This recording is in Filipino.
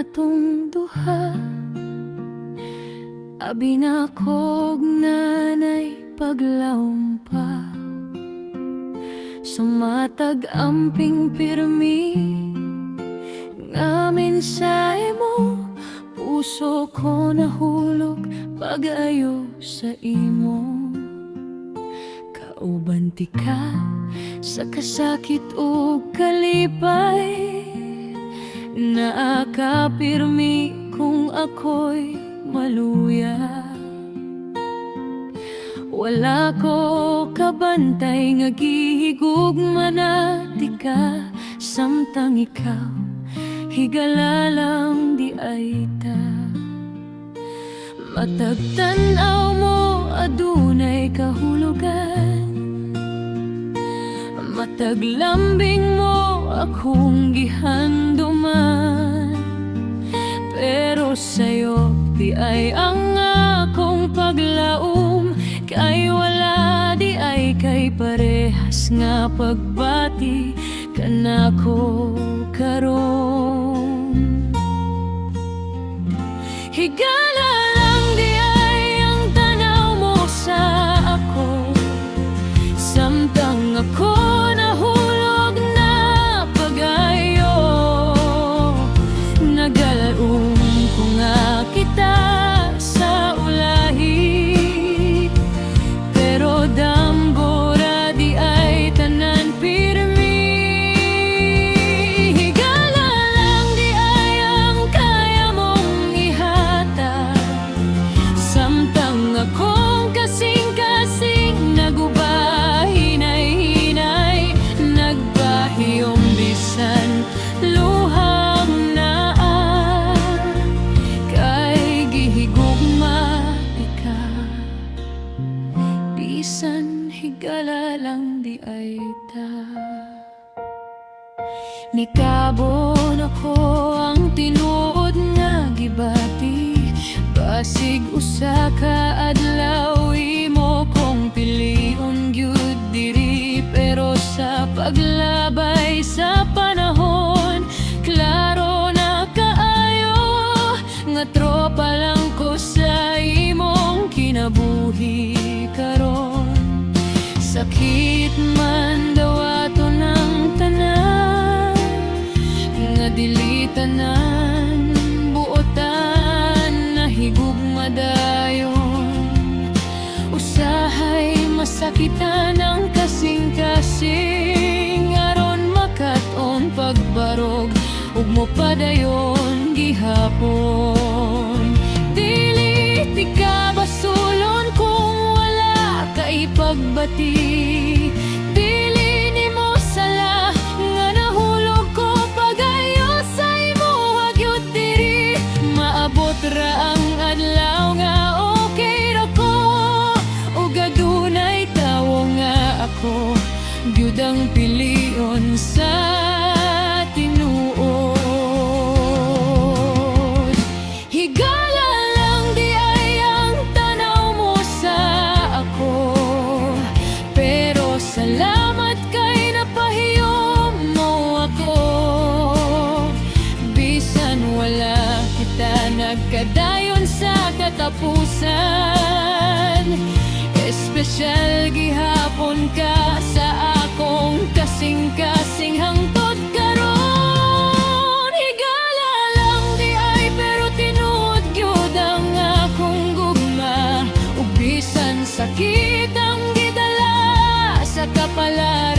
atong duha. Abi na kog nanay paglawom pa, sumatag amping pirmi nga mensahe mo. Puso ko nahulog pag-ayo sa imo. Kaubanti ka sa kasakit o kalipay, naakapirmi kung ako'y maluya. Wala ko kabantay nga gihigugma na di ka, samtang ikaw higala lang di ay ta. Matagtanaw mo adunay kahulugan, mataglambing mo akong gihanduman. Pero sa'yo di ay ang akong paglaom, kay wala di ay kay parehas nga pagbati kanako karon. Higala lang di ay ang tanaw mo sa ako, samtang ako nahulog na pag-ayo. Nagalaom ko nga kita sa ulahi, pero dambora di ay tanan pirmi. Higala lang di ay ang kaya mong ihata, samtang akong kasing-kasing nagubahinay-hinay, nagbahiyong bisan luhang naa, kay gihigugma ka. Bisan higala lang di ay ta. Nikabon ako ang tinuod nga gibati, basig usa ka adlaw imo kong pilion gyud diri. Pero sa paglabay sa panahon, klaro na kaayo nga tropa lang ko sa imong kinabuhi karon. Sakit man daw ato ng tanan, nga dili tanan buotan na higugma dayon. Usahay masakitan ang kasing-kasing, aron makaton pagbarog ug mo padayon gihapon. Dili ti ka basulon kung wala ka ipagbati, dili nimo sala nga nahulog ko pag-ayo sa imo hagyot diri. Maabot ra ang adlaw nga okay ra ko, ug adunay tawo nga ako gyud ang pilion sa tinuod. Higala lang di ay ang tanaw mo sa ako, pero salamat kay napahiyom mo ako. Bisan wala kita nagkadayon sa katapusan, espesyal gihapon ka sa akong kasing-kasing hangtod karon. Higala lang di ay pero tinuod gyud ang akong gugma, ug bisan sakit ang gidala sa kapalan,